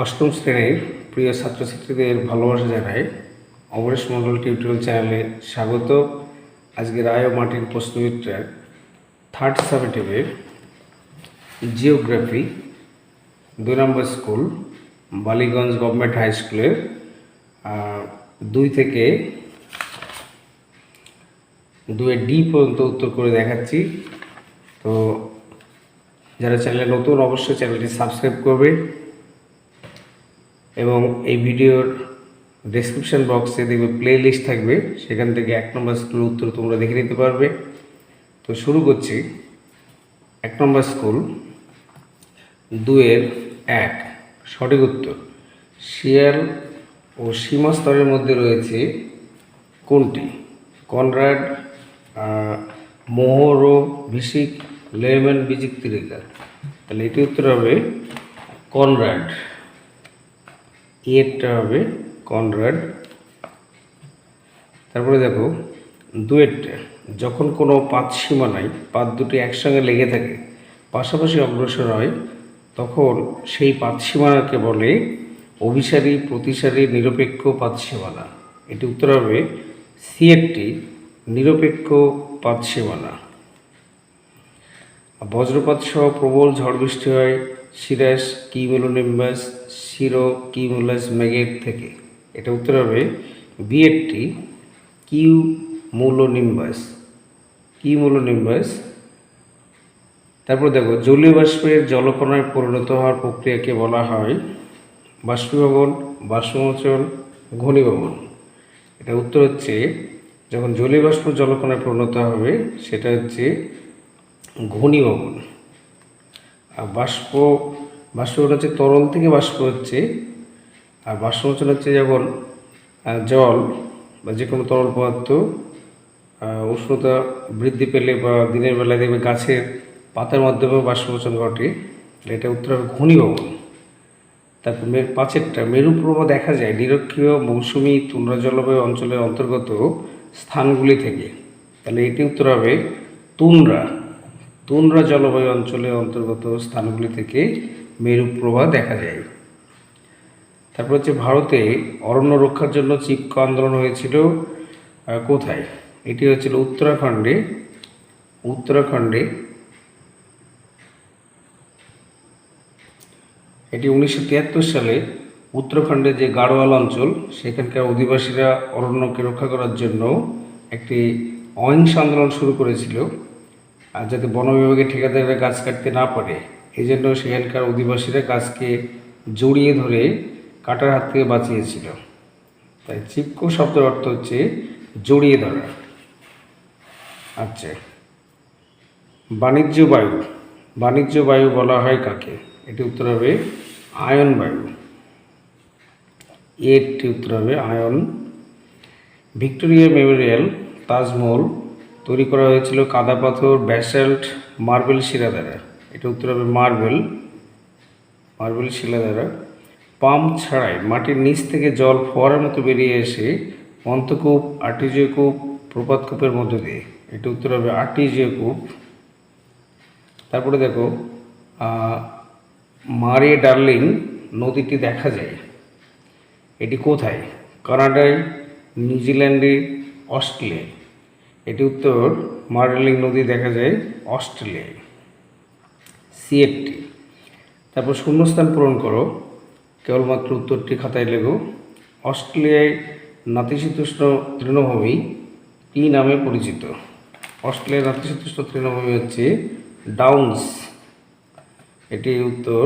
অষ্টম শ্রেণীর প্রিয় ছাত্রছাত্রীদের ভালোবাসা জানাই। অমরেশ মণ্ডল টিউটোরিয়াল চ্যানেলে স্বাগত। আজকে রায় ও মাটির প্রশ্নবিদ্যার থার্ড সামেটিভের জিওগ্রাফি 2 নম্বর স্কুল বালিগঞ্জ গভর্নমেন্ট হাই স্কুলের 2 থেকে 2 ডি পর্যন্ত উত্তর করে দেখাচ্ছি। তো যারা চ্যানেলে নতুন অবশ্যই চ্যানেলটি সাবস্ক্রাইব করবে এবং এই ভিডিওর ডেসক্রিপশন বক্সে দেখবে প্লে লিস্ট থাকবে, সেখান থেকে 1 নম্বর স্কুলের উত্তর তোমরা দেখে নিতে পারবে। তো শুরু করছি। 1 নম্বর স্কুল 2-এর 1 সঠিক উত্তর, শিয়াল ও সীমা স্তরের মধ্যে রয়েছে কোনটি? কনরাড, মোহরো, ভিসিক, লেমন, বিচিত্রিকা। তাহলে এটি উত্তর হবে কনরাড, এরটা হবে কনরাড। তারপরে দেখো 2-এরটা, যখন কোনো পাত সীমানায় পাত দুটি একসঙ্গে লেগে থাকে, পাশাপাশি অগ্রসর হয়, তখন সেই পাত সীমানাকে বলে অভিসারী, প্রতিসারী, নিরপেক্ষ পাত সীমানা। এটি উত্তর হবে সিএরটি, নিরপেক্ষ পাত সীমানা। বজ্রপাত সহ প্রবল ঝড় বৃষ্টি হয় সিরাস কিউমুলোনিম্বাস, সিরো কিউমুলাস মেঘের থেকে। এটা উত্তর হবে বিএরটি, কিউমুলোনিম্বাস, কিউমুলোনিম্বাস। তারপর দেখো জলীয় বাষ্পের জলকণায় পরিণত হওয়ার প্রক্রিয়াকে বলা হয় বাষ্পীভবন, বাষ্পমোচন, ঘনীভবন। এটা উত্তর হচ্ছে, যখন জলীয় বাষ্প জলকণায় পরিণত হবে সেটা হচ্ছে ঘনীভবন। আর বাষ্পীভবন হচ্ছে তরল থেকে বাষ্প হচ্ছে, আর বাষ্পমোচন হচ্ছে যখন জল বা যে কোনো তরল পদার্থ উষ্ণতা বৃদ্ধি পেলে বা দিনের বেলায় দেখবে গাছের পাতার মাধ্যমে বাষ্পমোচন ঘটে। এটা উত্তর হবে ঘনীভবন। তারপর 5-এরটা, মেরু প্রবাহ দেখা যায় নিরক্ষীয় মৌসুমী তুন্দ্রা জলবায়ু অঞ্চলের অন্তর্গত স্থানগুলি থেকে। তাহলে এটি উত্তর হবে তুন্দ্রা, তুন্দ্রা জলবায়ু অঞ্চলের অন্তর্গত স্থানগুলি থেকে মেরু প্রবাহ দেখা যায়। তারপর হচ্ছে ভারতে অরণ্য রক্ষার জন্য চিপকো আন্দোলন হয়েছিল কোথায়? এটি হচ্ছিল উত্তরাখণ্ডে। উত্তরাখণ্ডে এটি 1973 সালে উত্তরাখণ্ডের যে গাড়োয়াল অঞ্চল, সেখানকার অধিবাসীরা অরণ্যকে রক্ষা করার জন্য একটি অহিংস আন্দোলন শুরু করেছিল, আর যাতে বন বিভাগের ঠিকাদাররা গাছ কাটতে না পারে, এই জন্য সেখানকার অধিবাসীরা গাছকে জড়িয়ে ধরে কাটার হাত থেকে বাঁচিয়েছিল। তাই চিপকো শব্দের অর্থ হচ্ছে জড়িয়ে ধরা। আচ্ছা, বাণিজ্য বায়ু, বাণিজ্য বায়ু বলা হয় কাকে? এটি উত্তর হবে আয়ন বায়ু, এটি উত্তর হবে আয়ন। ভিক্টোরিয়া মেমোরিয়াল, তাজমহল তৈরি করা হয়েছিল কাদা পাথর, ব্যাসাল্ট, মার্বেল শিলা দ্বারা। এটা উত্তর হবে মার্বেল, মার্বেল শিলা দ্বারা। পাম্প ছাড়াই মাটির নিচ থেকে জল ফোয়ারার মতো বেরিয়ে এসে অন্তকূপ, আর্টিজিও কূপ, প্রপাত কূপের মধ্য দিয়ে। এটা উত্তর হবে আর্টিজিও কূপ। তারপরে দেখো মারে ডার্লিং নদীটি দেখা যায়, এটি কোথায়? কানাডায়, নিউজিল্যান্ডে, অস্ট্রেলিয়ায়। এটি উত্তর, মার্ডার্লিং নদী দেখা যায় অস্ট্রেলিয়ায়, সিএফটি। তারপর শূন্যস্থান পূরণ করো, কেবলমাত্র উত্তরটি খাতায় লেখো। অস্ট্রেলিয়ায় নাতিশীতোষ্ণ তৃণভূমি কী নামে পরিচিত? অস্ট্রেলিয়ার নাতিশীতোষ্ণ তৃণভূমি হচ্ছে ডাউন্স, এটি উত্তর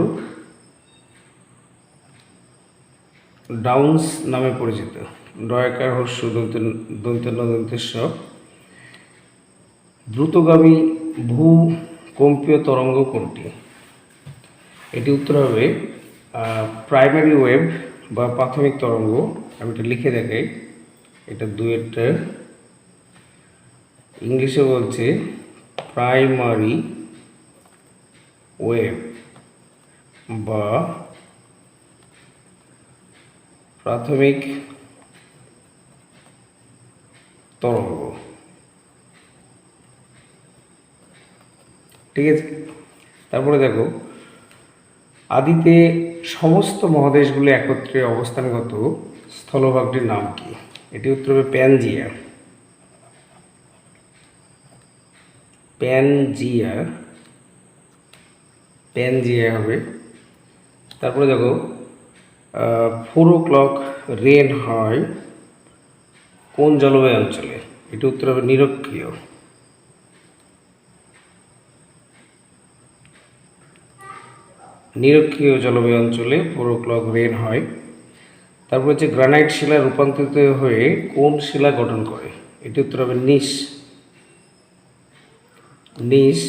ডাউন্স নামে পরিচিত। ডয়াকার হর্ষ দন্তেশ্ব। দ্রুতগামী ভূকম্পীয় তরঙ্গ কোনটি? এটি উত্তর হবে প্রাইমারি ওয়েভ বা প্রাথমিক তরঙ্গ। আমি এটা লিখে দেখাই। এটা 2-এরটা ইংলিশে বলছে প্রাইমারি ওয়েভ বা প্রাথমিক তরঙ্গ। ঠিক আছে। তারপরে দেখো আদিতে সমস্ত মহাদেশগুলি একত্রে অবস্থানগত স্থলভাগটির নাম কি? এটি উত্তর হবে প্যানজিয়া। প্যানজিয়া, প্যানজিয়া হবে। তারপরে দেখো 4 o'clock রেন হয় কোন জলবায়ু অঞ্চলে? এটি উত্তর হবে নিরক্ষীয়। নিরক্ষীয় জলবায়ু অঞ্চলে 4 o'clock রেন হয়। তারপর হচ্ছে গ্রানাইট শিলা রূপান্তরিত হয়ে কোন শিলা গঠন করে? এটি উত্তর হবে নিস। নিস,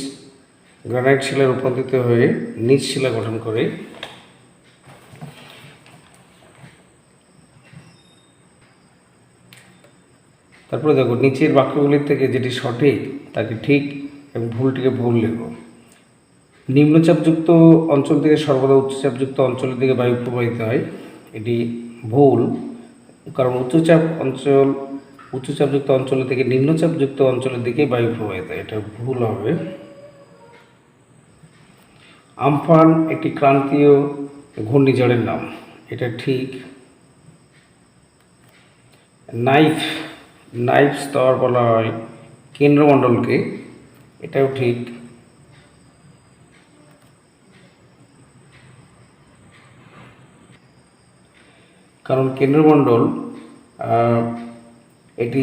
গ্রানাইট শিলা রূপান্তরিত হয়ে নিস শিলা গঠন করে। তারপরে দেখো নিচের বাক্যগুলির থেকে যেটি সঠিক তাকে ঠিক এবং ভুলটিকে ভুল লেখো। নিম্নচাপযুক্ত অঞ্চল থেকে সর্বদা উচ্চচাপযুক্ত অঞ্চলের দিকে বায়ু প্রবাহিত হয়, এটি ভুল। কারণ উচ্চচাপযুক্ত অঞ্চলের থেকে নিম্নচাপযুক্ত অঞ্চলের দিকে বায়ু প্রবাহিত হয়, এটা ভুল হবে। আমফান একটি ক্রান্তীয় ঘূর্ণিঝড়ের নাম, এটা ঠিক। নাইফ স্তর বলা হয় কেন্দ্রমণ্ডলকে, এটাও ঠিক। কারণ কেন্দ্রমণ্ডল এটি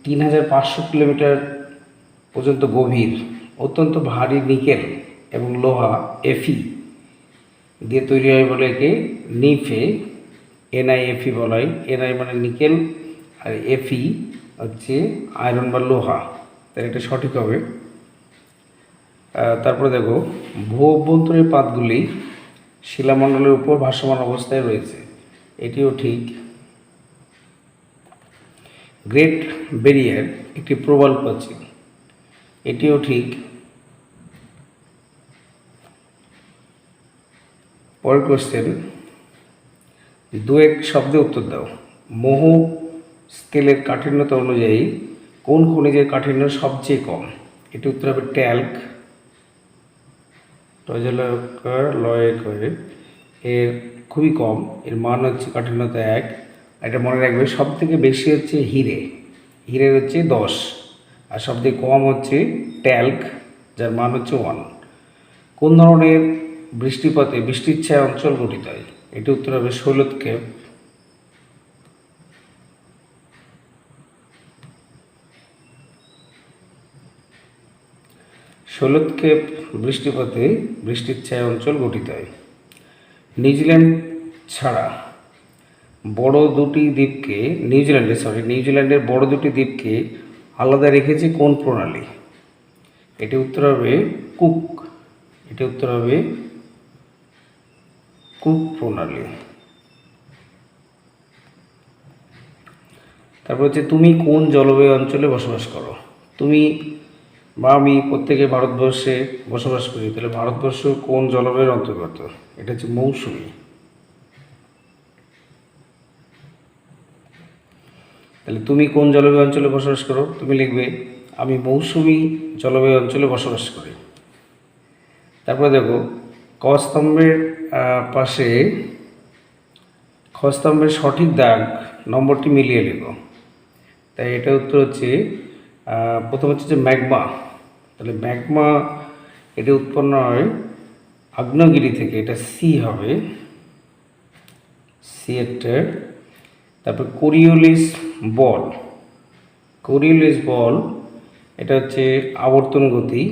3500 কিলোমিটার পর্যন্ত গভীর, অত্যন্ত ভারী নিকেল এবং লোহা এফি দিয়ে তৈরি হয় বলে একে NiFe বলা হয়। NI মানে নিকেল আর Fe হচ্ছে আয়রন বা লোহা, তাই এটা সঠিক হবে। তারপরে দেখো ভূ অভ্যন্তরীণ পাতগুলি শিলামণ্ডলের উপর ভাসমান অবস্থায় রয়েছে, এটিও ঠিক। গ্রেট ব্যারিয়ার একটি প্রবাল প্রাচীর, এটিও ঠিক। পরের কোশ্চেন, 2-1 শব্দে উত্তর দাও। মোহ স্কেলের কাঠিন্যতা অনুযায়ী কোন খনিজের কাঠিন্য সবচেয়ে কম? এটি উত্তর হবে ট্যাল্ক। এর খুবই কম, এর মান হচ্ছে কাঠিন্যতা 1। এটা মনে রাখবে, সব থেকে বেশি হচ্ছে হিরের হচ্ছে 10, আর সব থেকে কম হচ্ছে ট্যাল্ক, যার মান হচ্ছে 1। কোন ধরনের বৃষ্টিপাতে বৃষ্টির ছায়া অঞ্চল গঠিত হয়? এটি উত্তর হবে শৈলক্ষেপ। শৈলক্ষেপ বৃষ্টিপাতে বৃষ্টির ছায়া অঞ্চল গঠিত হয়। নিউজিল্যান্ড ছাড়া বড় দুটি দ্বীপকে নিউজিল্যান্ডের বড় দুটি দ্বীপকে আলাদা রেখেছে কোন প্রণালী? এটি উত্তর হবে কুক। এটি উত্তর হবে কুক প্রণালী। তারপর হচ্ছে তুমি কোন জলবায়ু অঞ্চলে বসবাস করো? তুমি বা আমি প্রত্যেকে ভারতবর্ষে বসবাস করি, তাহলে ভারতবর্ষ কোন জলবায়ুর অন্তর্গত? এটা হচ্ছে মৌসুমী। তাহলে তুমি কোন জলবায়ু অঞ্চলে বসবাস করো? তুমি লিখবে আমি মৌসুমী জলবায়ু অঞ্চলে বসবাস করি। তারপরে দেখো খস্তম্ভের সঠিক দাগ নম্বরটি মিলিয়ে লেখো। তাই এটা উত্তর হচ্ছে প্রথম হচ্ছে যে ম্যাগমা। তাহলে ম্যাগমা এটা উৎপন্ন হয় আগ্নেয়গিরি থেকে, এটা সি হবে, সি একটা। তারপর কোরিওলিস বল এটা হচ্ছে আবর্তন গতি।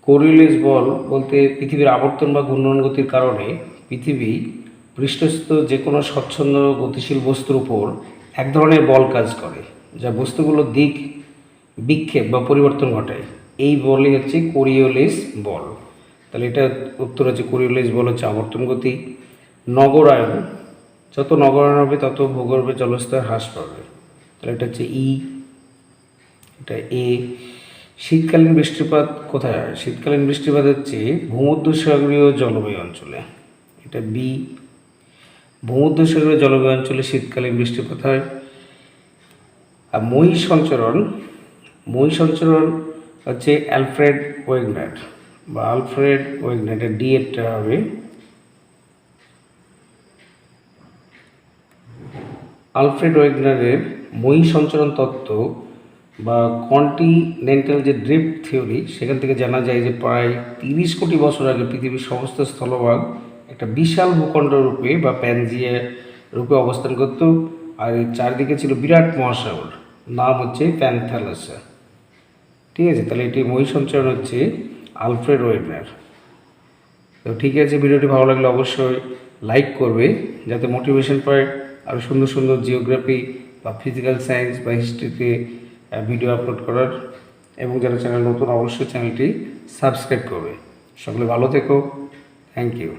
কোরিওলিস বল বলতে পৃথিবীর আবর্তন বা ঘূর্ণন গতির কারণে পৃথিবী পৃষ্ঠস্থ যে কোনো স্বচ্ছন্দ গতিশীল বস্তুর উপর এক ধরনের বল কাজ করে, যা বস্তুগুলোর দিক বিক্ষেপ বা পরিবর্তন ঘটায়। এই বলই হচ্ছে কোরিওলিস বল। তাহলে এটা উত্তর হচ্ছে কোরিওলিস বল হচ্ছে আবর্তন গতি। নগরায়ন, যত নগরায়ন হবে তত ভূগর্ভের জলস্তর হ্রাস পাবে, তাহলে এটা হচ্ছে এটা এ। শীতকালীন বৃষ্টিপাত কোথায় হয়? শীতকালীন বৃষ্টিপাত হচ্ছে ভূমধ্যসাগরীয় জলবায়ু অঞ্চলে, এটা বি। ভূমধ্যসাগরীয় জলবায়ু অঞ্চলে শীতকালীন বৃষ্টিপাত হয়। আর মহী সঞ্চরণ হচ্ছে অ্যালফ্রেড ওয়েগনার বা আলফ্রেড ওয়েগনার, এটা ডিএডটা হবে। আলফ্রেড ওয়েগনারের মই সঞ্চরণ তত্ত্ব বা কন্টিনেন্টাল যে ড্রিফট থিওরি, সেখান থেকে জানা যায় যে প্রায় 30 কোটি বছর আগে পৃথিবীর সমস্ত স্থলভাগ একটা বিশাল ভূখণ্ড রূপে বা প্যানজিয়া রূপে অবস্থান করত, আর এর চারদিকে ছিল বিরাট মহাসাগর, নাম হচ্ছে প্যানথ্যালাসা। ঠিক আছে, তাহলে এটি মই সঞ্চরণ হচ্ছে আলফ্রেড ওয়েগনার। তো ঠিক আছে, ভিডিওটি ভালো লাগলে অবশ্যই লাইক করবে, যাতে মোটিভেশন পায় আরও সুন্দর সুন্দর জিওগ্রাফি বা ফিজিক্যাল সায়েন্স বা হিস্ট্রিতে ভিডিও আপলোড করার। এবং যারা চ্যানেল নতুন, অবশ্যই চ্যানেলটি সাবস্ক্রাইব করবে। সকলে ভালো থেকো, থ্যাংক ইউ।